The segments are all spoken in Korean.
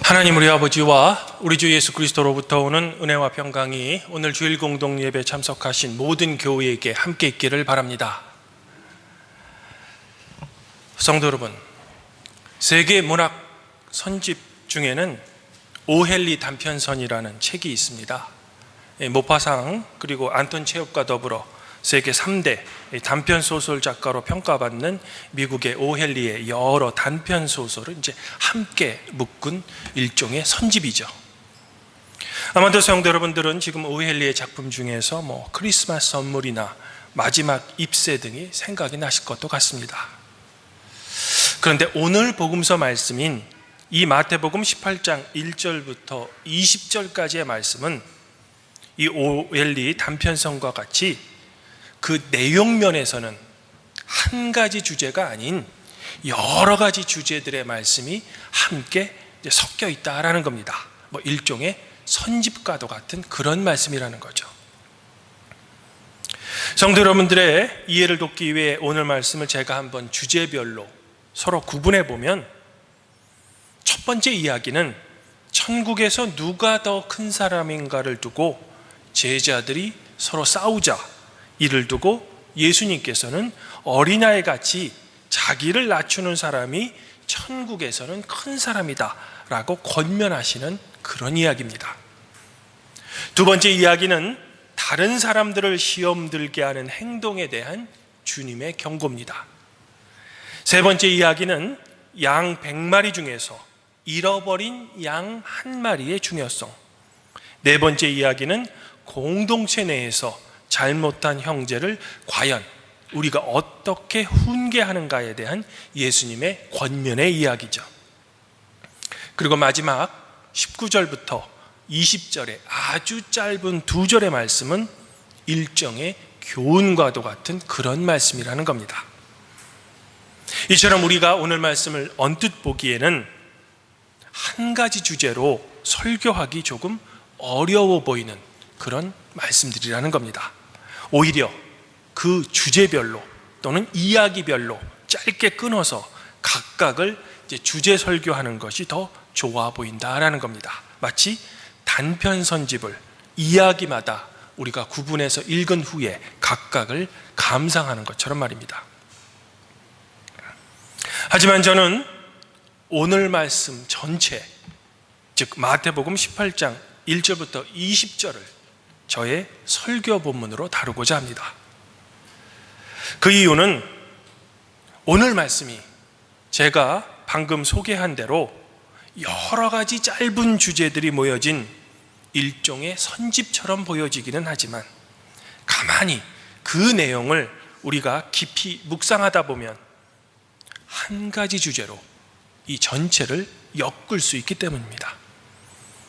하나님 우리 아버지와 우리 주 예수 그리스도로부터 오는 은혜와 평강이 오늘 주일 공동 예배 참석하신 모든 교회에게 함께 있기를 바랍니다. 성도 여러분, 세계 문학 선집 중에는 오헨리 단편선이라는 책이 있습니다. 모파상 그리고 안톤 체홉과 더불어 세계 3대 단편소설 작가로 평가받는 미국의 오헨리의 여러 단편소설을 이제 함께 묶은 일종의 선집이죠. 아마도 성도 여러분들은 지금 오헨리의 작품 중에서 크리스마스 선물이나 마지막 잎새 등이 생각이 나실 것도 같습니다. 그런데 오늘 복음서 말씀인 이 마태복음 18장 1절부터 20절까지의 말씀은 이 오헨리 단편선과 같이 그 내용 면에서는 한 가지 주제가 아닌 여러 가지 주제들의 말씀이 함께 섞여 있다라는 겁니다. 일종의 선집과도 같은 그런 말씀이라는 거죠. 성도 여러분들의 이해를 돕기 위해 오늘 말씀을 제가 한번 주제별로 서로 구분해 보면, 첫 번째 이야기는 천국에서 누가 더 큰 사람인가를 두고 제자들이 서로 싸우자 이를 두고 예수님께서는 어린아이 같이 자기를 낮추는 사람이 천국에서는 큰 사람이다 라고 권면하시는 그런 이야기입니다. 두 번째 이야기는 다른 사람들을 시험 들게 하는 행동에 대한 주님의 경고입니다. 세 번째 이야기는 양 100마리 중에서 잃어버린 양 한 마리의 중요성. 네 번째 이야기는 공동체 내에서 잘못한 형제를 과연 우리가 어떻게 훈계하는가에 대한 예수님의 권면의 이야기죠. 그리고 마지막 19절부터 20절의 아주 짧은 두 절의 말씀은 일정의 교훈과도 같은 그런 말씀이라는 겁니다. 이처럼 우리가 오늘 말씀을 언뜻 보기에는 한 가지 주제로 설교하기 조금 어려워 보이는 그런 말씀들이라는 겁니다. 오히려 그 주제별로 또는 이야기별로 짧게 끊어서 각각을 이제 주제 설교하는 것이 더 좋아 보인다라는 겁니다. 마치 단편 선집을 이야기마다 우리가 구분해서 읽은 후에 각각을 감상하는 것처럼 말입니다. 하지만 저는 오늘 말씀 전체, 즉 마태복음 18장 1절부터 20절을 저의 설교 본문으로 다루고자 합니다. 그 이유는 오늘 말씀이 제가 방금 소개한 대로 여러 가지 짧은 주제들이 모여진 일종의 선집처럼 보여지기는 하지만, 가만히 그 내용을 우리가 깊이 묵상하다 보면 한 가지 주제로 이 전체를 엮을 수 있기 때문입니다.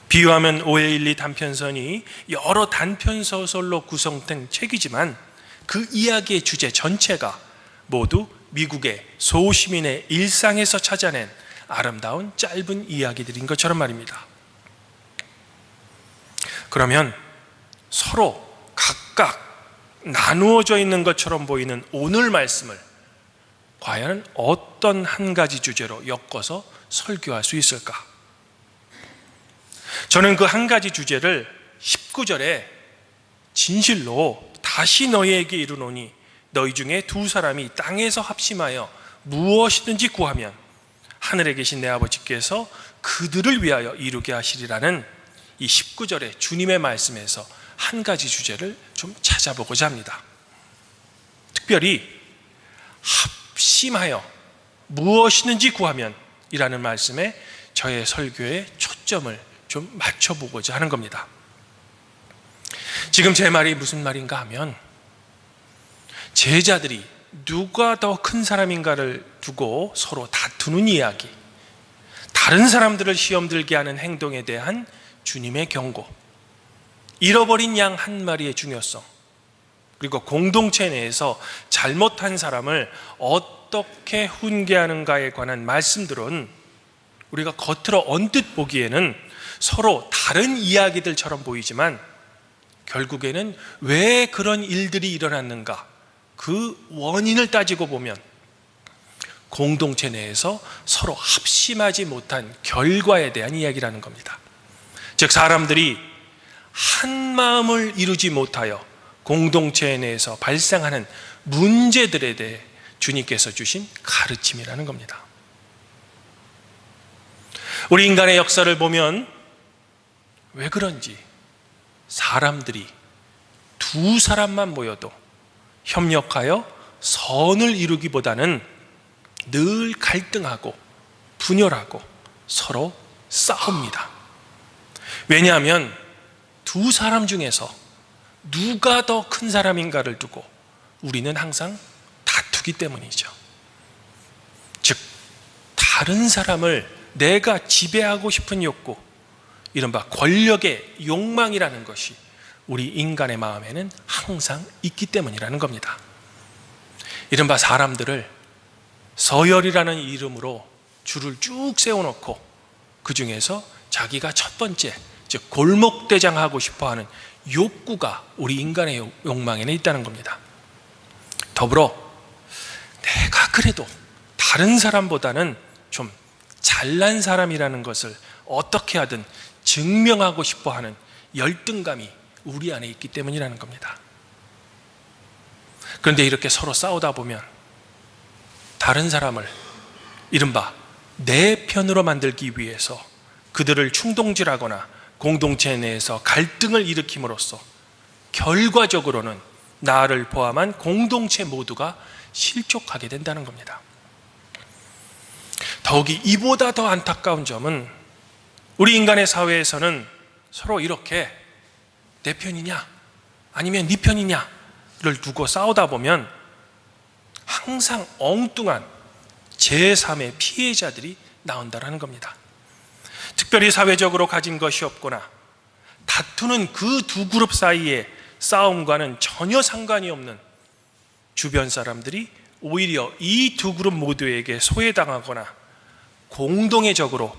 비유하면 오헨리 단편선이 여러 단편소설로 구성된 책이지만 그 이야기의 주제 전체가 모두 미국의 소시민의 일상에서 찾아낸 아름다운 짧은 이야기들인 것처럼 말입니다. 그러면 서로 각각 나누어져 있는 것처럼 보이는 오늘 말씀을 과연 어떤 한 가지 주제로 엮어서 설교할 수 있을까? 저는 그 한 가지 주제를 19절에 진실로 다시 너희에게 이르노니 너희 중에 두 사람이 땅에서 합심하여 무엇이든지 구하면 하늘에 계신 내 아버지께서 그들을 위하여 이루게 하시리라는 이 19절의 주님의 말씀에서 한 가지 주제를 좀 찾아보고자 합니다. 특별히 합심하여 무엇이든지 구하면 이라는 말씀에 저의 설교의 초점을 좀 맞춰보고자 하는 겁니다. 지금 제 말이 무슨 말인가 하면, 제자들이 누가 더 큰 사람인가를 두고 서로 다투는 이야기, 다른 사람들을 시험 들게 하는 행동에 대한 주님의 경고, 잃어버린 양 한 마리의 중요성, 그리고 공동체 내에서 잘못한 사람을 어떻게 훈계하는가에 관한 말씀들은 우리가 겉으로 언뜻 보기에는 서로 다른 이야기들처럼 보이지만, 결국에는 왜 그런 일들이 일어났는가, 그 원인을 따지고 보면 공동체 내에서 서로 합심하지 못한 결과에 대한 이야기라는 겁니다. 즉 사람들이 한 마음을 이루지 못하여 공동체 내에서 발생하는 문제들에 대해 주님께서 주신 가르침이라는 겁니다. 우리 인간의 역사를 보면 왜 그런지 사람들이 두 사람만 모여도 협력하여 선을 이루기보다는 늘 갈등하고 분열하고 서로 싸웁니다. 왜냐하면 두 사람 중에서 누가 더 큰 사람인가를 두고 우리는 항상 다투기 때문이죠. 즉 다른 사람을 내가 지배하고 싶은 욕구, 이른바 권력의 욕망이라는 것이 우리 인간의 마음에는 항상 있기 때문이라는 겁니다. 이른바 사람들을 서열이라는 이름으로 줄을 쭉 세워놓고 그 중에서 자기가 첫 번째, 즉 골목대장하고 싶어하는 욕구가 우리 인간의 욕망에는 있다는 겁니다. 더불어 내가 그래도 다른 사람보다는 좀 잘난 사람이라는 것을 어떻게 하든 증명하고 싶어하는 열등감이 우리 안에 있기 때문이라는 겁니다. 그런데 이렇게 서로 싸우다 보면 다른 사람을 이른바 내 편으로 만들기 위해서 그들을 충동질하거나 공동체 내에서 갈등을 일으킴으로써 결과적으로는 나를 포함한 공동체 모두가 실족하게 된다는 겁니다. 더욱이 이보다 더 안타까운 점은 우리 인간의 사회에서는 서로 이렇게 내 편이냐 아니면 네 편이냐를 두고 싸우다 보면 항상 엉뚱한 제3의 피해자들이 나온다는 겁니다. 특별히 사회적으로 가진 것이 없거나 다투는 그 두 그룹 사이의 싸움과는 전혀 상관이 없는 주변 사람들이 오히려 이 두 그룹 모두에게 소외당하거나 공동의 적으로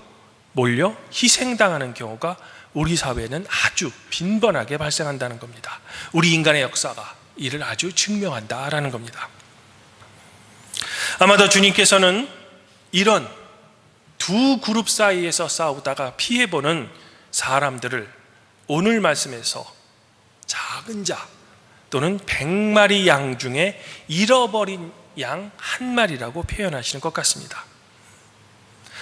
몰려 희생당하는 경우가 우리 사회는 아주 빈번하게 발생한다는 겁니다. 우리 인간의 역사가 이를 아주 증명한다라는 겁니다. 아마도 주님께서는 이런 두 그룹 사이에서 싸우다가 피해보는 사람들을 오늘 말씀에서 작은 자 또는 100마리 양 중에 잃어버린 양 한 마리라고 표현하시는 것 같습니다.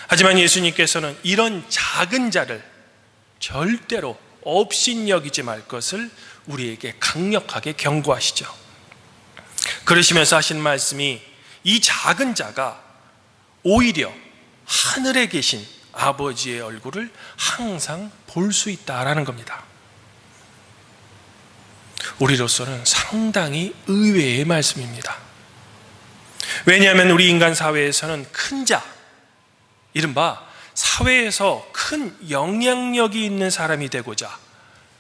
하지만 예수님께서는 이런 작은 자를 절대로 업신여기지 말 것을 우리에게 강력하게 경고하시죠. 그러시면서 하신 말씀이 이 작은 자가 오히려 하늘에 계신 아버지의 얼굴을 항상 볼 수 있다라는 겁니다. 우리로서는 상당히 의외의 말씀입니다. 왜냐하면 우리 인간 사회에서는 큰 자, 이른바 사회에서 큰 영향력이 있는 사람이 되고자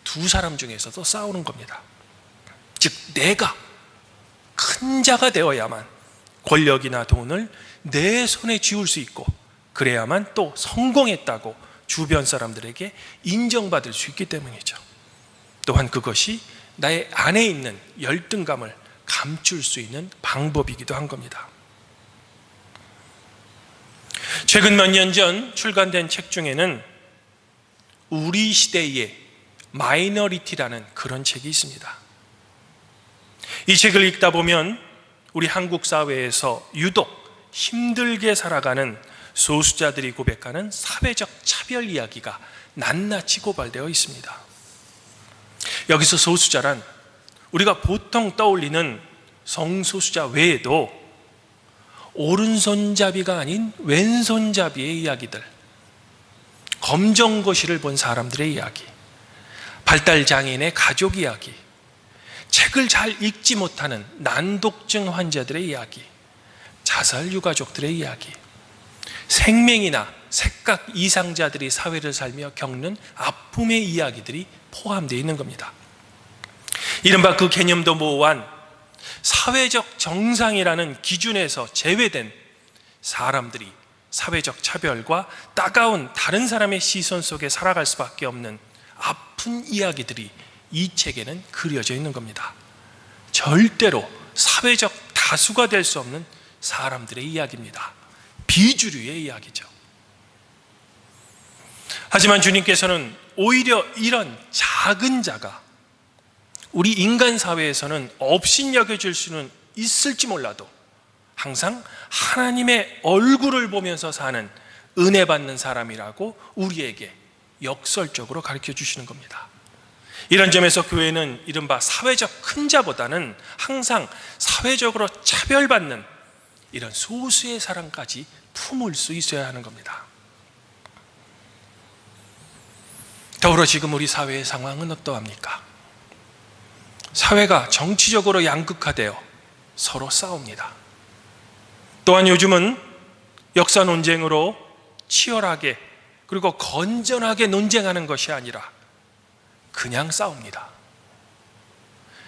두 사람 중에서도 싸우는 겁니다. 즉 내가 큰 자가 되어야만 권력이나 돈을 내 손에 쥐울 수 있고 그래야만 또 성공했다고 주변 사람들에게 인정받을 수 있기 때문이죠. 또한 그것이 나의 안에 있는 열등감을 감출 수 있는 방법이기도 한 겁니다. 최근 몇 년 전 출간된 책 중에는 우리 시대의 마이너리티라는 그런 책이 있습니다. 이 책을 읽다 보면 우리 한국 사회에서 유독 힘들게 살아가는 소수자들이 고백하는 사회적 차별 이야기가 낱낱이 고발되어 있습니다. 여기서 소수자란 우리가 보통 떠올리는 성소수자 외에도 오른손잡이가 아닌 왼손잡이의 이야기들, 검정고시를 본 사람들의 이야기, 발달장애인의 가족 이야기, 책을 잘 읽지 못하는 난독증 환자들의 이야기, 자살 유가족들의 이야기, 생명이나 색각 이상자들이 사회를 살며 겪는 아픔의 이야기들이 포함되어 있는 겁니다. 이른바 그 개념도 모호한 사회적 정상이라는 기준에서 제외된 사람들이 사회적 차별과 따가운 다른 사람의 시선 속에 살아갈 수밖에 없는 아픈 이야기들이 이 책에는 그려져 있는 겁니다. 절대로 사회적 다수가 될 수 없는 사람들의 이야기입니다. 비주류의 이야기죠. 하지만 주님께서는 오히려 이런 작은 자가 우리 인간 사회에서는 업신여겨질 수는 있을지 몰라도 항상 하나님의 얼굴을 보면서 사는 은혜 받는 사람이라고 우리에게 역설적으로 가르쳐 주시는 겁니다. 이런 점에서 교회는 이른바 사회적 큰 자보다는 항상 사회적으로 차별받는 이런 소수의 사랑까지 품을 수 있어야 하는 겁니다. 더불어 지금 우리 사회의 상황은 어떠합니까? 사회가 정치적으로 양극화되어 서로 싸웁니다. 또한 요즘은 역사 논쟁으로 치열하게 그리고 건전하게 논쟁하는 것이 아니라 그냥 싸웁니다.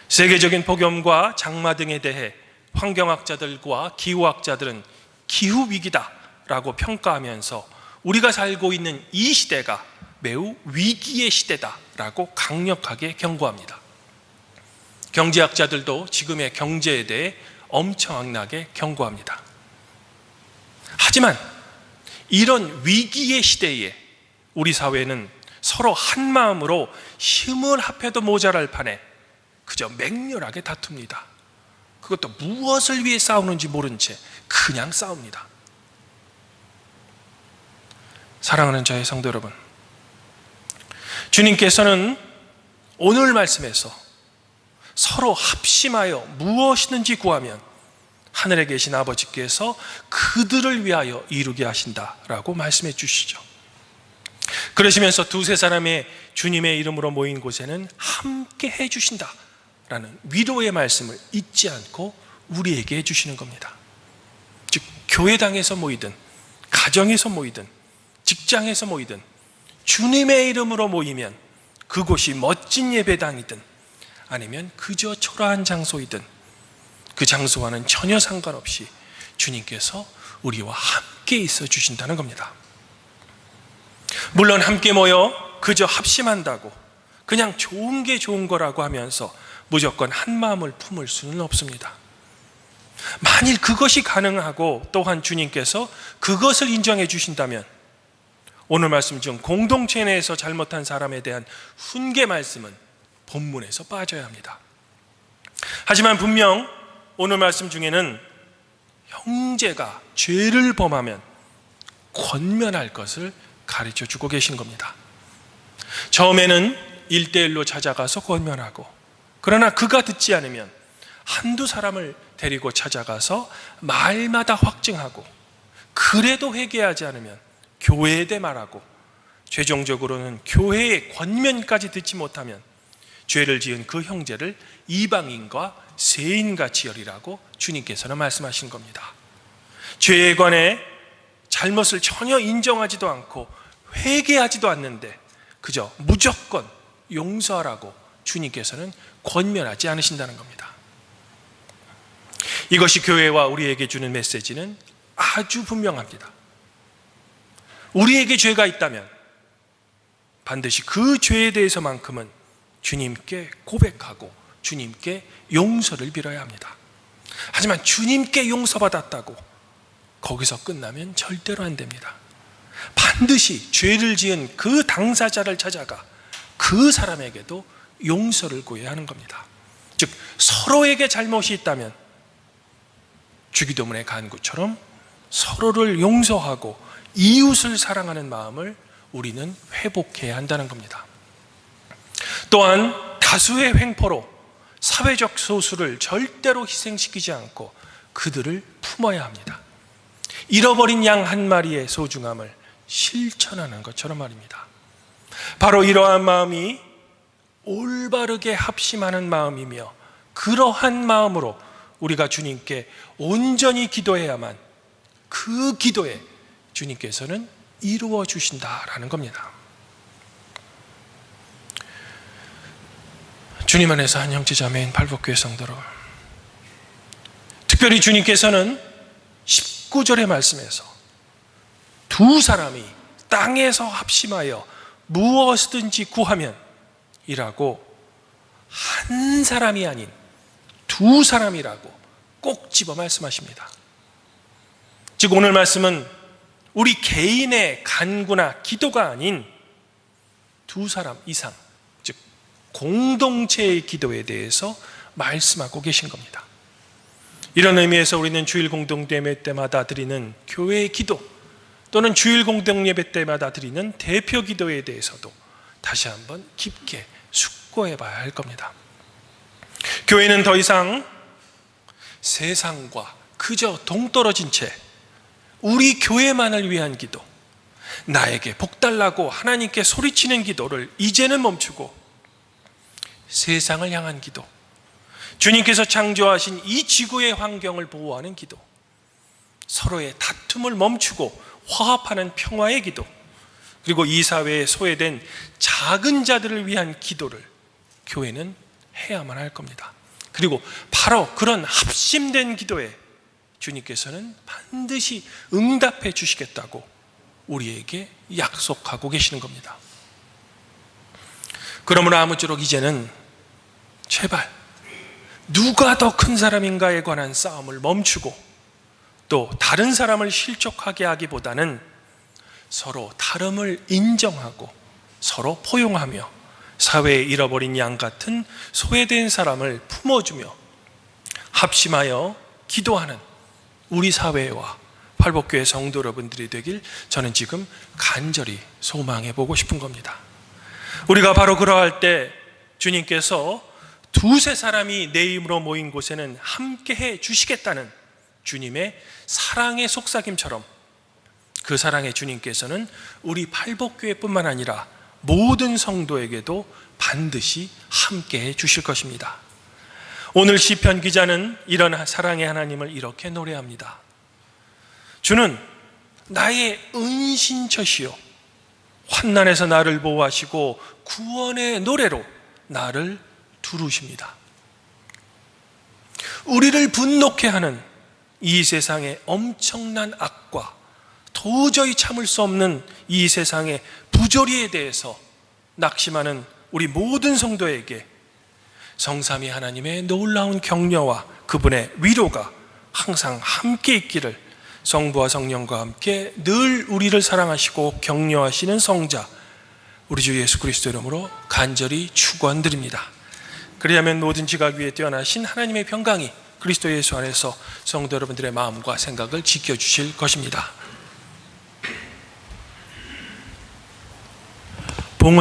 세계적인 폭염과 장마 등에 대해 환경학자들과 기후학자들은 기후위기다라고 평가하면서 우리가 살고 있는 이 시대가 매우 위기의 시대다라고 강력하게 경고합니다. 경제학자들도 지금의 경제에 대해 엄청나게 경고합니다. 하지만 이런 위기의 시대에 우리 사회는 서로 한 마음으로 힘을 합해도 모자랄 판에 그저 맹렬하게 다툽니다. 그것도 무엇을 위해 싸우는지 모른 채 그냥 싸웁니다. 사랑하는 저의 성도 여러분, 주님께서는 오늘 말씀에서 서로 합심하여 무엇이든지 구하면 하늘에 계신 아버지께서 그들을 위하여 이루게 하신다라고 말씀해 주시죠. 그러시면서 두세 사람의 주님의 이름으로 모인 곳에는 함께 해 주신다라는 위로의 말씀을 잊지 않고 우리에게 해 주시는 겁니다. 즉 교회당에서 모이든 가정에서 모이든 직장에서 모이든 주님의 이름으로 모이면 그곳이 멋진 예배당이든 아니면 그저 초라한 장소이든 그 장소와는 전혀 상관없이 주님께서 우리와 함께 있어 주신다는 겁니다. 물론 함께 모여 그저 합심한다고 그냥 좋은 게 좋은 거라고 하면서 무조건 한 마음을 품을 수는 없습니다. 만일 그것이 가능하고 또한 주님께서 그것을 인정해 주신다면 오늘 말씀 중 공동체 내에서 잘못한 사람에 대한 훈계 말씀은 본문에서 빠져야 합니다. 하지만 분명 오늘 말씀 중에는 형제가 죄를 범하면 권면할 것을 가르쳐 주고 계신 겁니다. 처음에는 1대1로 찾아가서 권면하고, 그러나 그가 듣지 않으면 한두 사람을 데리고 찾아가서 말마다 확증하고, 그래도 회개하지 않으면 교회에 대 말하고, 최종적으로는 교회의 권면까지 듣지 못하면 죄를 지은 그 형제를 이방인과 세인같이 여리라고 주님께서는 말씀하신 겁니다. 죄에 관해 잘못을 전혀 인정하지도 않고 회개하지도 않는데 그저 무조건 용서하라고 주님께서는 권면하지 않으신다는 겁니다. 이것이 교회와 우리에게 주는 메시지는 아주 분명합니다. 우리에게 죄가 있다면 반드시 그 죄에 대해서만큼은 주님께 고백하고 주님께 용서를 빌어야 합니다. 하지만 주님께 용서받았다고 거기서 끝나면 절대로 안 됩니다. 반드시 죄를 지은 그 당사자를 찾아가 그 사람에게도 용서를 구해야 하는 겁니다. 즉 서로에게 잘못이 있다면 주기도문의 간구처럼 서로를 용서하고 이웃을 사랑하는 마음을 우리는 회복해야 한다는 겁니다. 또한 다수의 횡포로 사회적 소수를 절대로 희생시키지 않고 그들을 품어야 합니다. 잃어버린 양 한 마리의 소중함을 실천하는 것처럼 말입니다. 바로 이러한 마음이 올바르게 합심하는 마음이며, 그러한 마음으로 우리가 주님께 온전히 기도해야만 그 기도에 주님께서는 이루어 주신다라는 겁니다. 주님 안에서 한 형제자매인 발복교회 성도들, 특별히 주님께서는 19절의 말씀에서 두 사람이 땅에서 합심하여 무엇이든지 구하면 이라고 한 사람이 아닌 두 사람이라고 꼭 집어 말씀하십니다. 즉 오늘 말씀은 우리 개인의 간구나 기도가 아닌 두 사람 이상, 즉 공동체의 기도에 대해서 말씀하고 계신 겁니다. 이런 의미에서 우리는 주일 공동예배 때마다 드리는 교회의 기도, 또는 주일 공동예배 때마다 드리는 대표 기도에 대해서도 다시 한번 깊게 숙고해 봐야 할 겁니다. 교회는 더 이상 세상과 그저 동떨어진 채 우리 교회만을 위한 기도, 나에게 복 달라고 하나님께 소리치는 기도를 이제는 멈추고 세상을 향한 기도, 주님께서 창조하신 이 지구의 환경을 보호하는 기도, 서로의 다툼을 멈추고 화합하는 평화의 기도, 그리고 이 사회에 소외된 작은 자들을 위한 기도를 교회는 해야만 할 겁니다. 그리고 바로 그런 합심된 기도에 주님께서는 반드시 응답해 주시겠다고 우리에게 약속하고 계시는 겁니다. 그러므로 아무쪼록 이제는 제발 누가 더 큰 사람인가에 관한 싸움을 멈추고 또 다른 사람을 실족하게 하기보다는 서로 다름을 인정하고 서로 포용하며 사회에 잃어버린 양 같은 소외된 사람을 품어주며 합심하여 기도하는 우리 사회와 팔복교회 성도 여러분들이 되길 저는 지금 간절히 소망해 보고 싶은 겁니다. 우리가 바로 그러할 때 주님께서 두세 사람이 내 이름으로 모인 곳에는 함께해 주시겠다는 주님의 사랑의 속삭임처럼 그 사랑의 주님께서는 우리 팔복교회뿐만 아니라 모든 성도에게도 반드시 함께해 주실 것입니다. 오늘 시편 기자는 이런 사랑의 하나님을 이렇게 노래합니다. 주는 나의 은신처시요 환난에서 나를 보호하시고 구원의 노래로 나를 두르십니다. 우리를 분노케 하는 이 세상의 엄청난 악과 도저히 참을 수 없는 이 세상의 부조리에 대해서 낙심하는 우리 모든 성도에게 성삼위 하나님의 놀라운 격려와 그분의 위로가 항상 함께 있기를 성부와 성령과 함께 늘 우리를 사랑하시고 격려하시는 성자 우리 주 예수 그리스도 이름으로 간절히 축원드립니다. 그리하면 모든 지각 위에 뛰어나신 하나님의 평강이 그리스도 예수 안에서 성도 여러분들의 마음과 생각을 지켜주실 것입니다.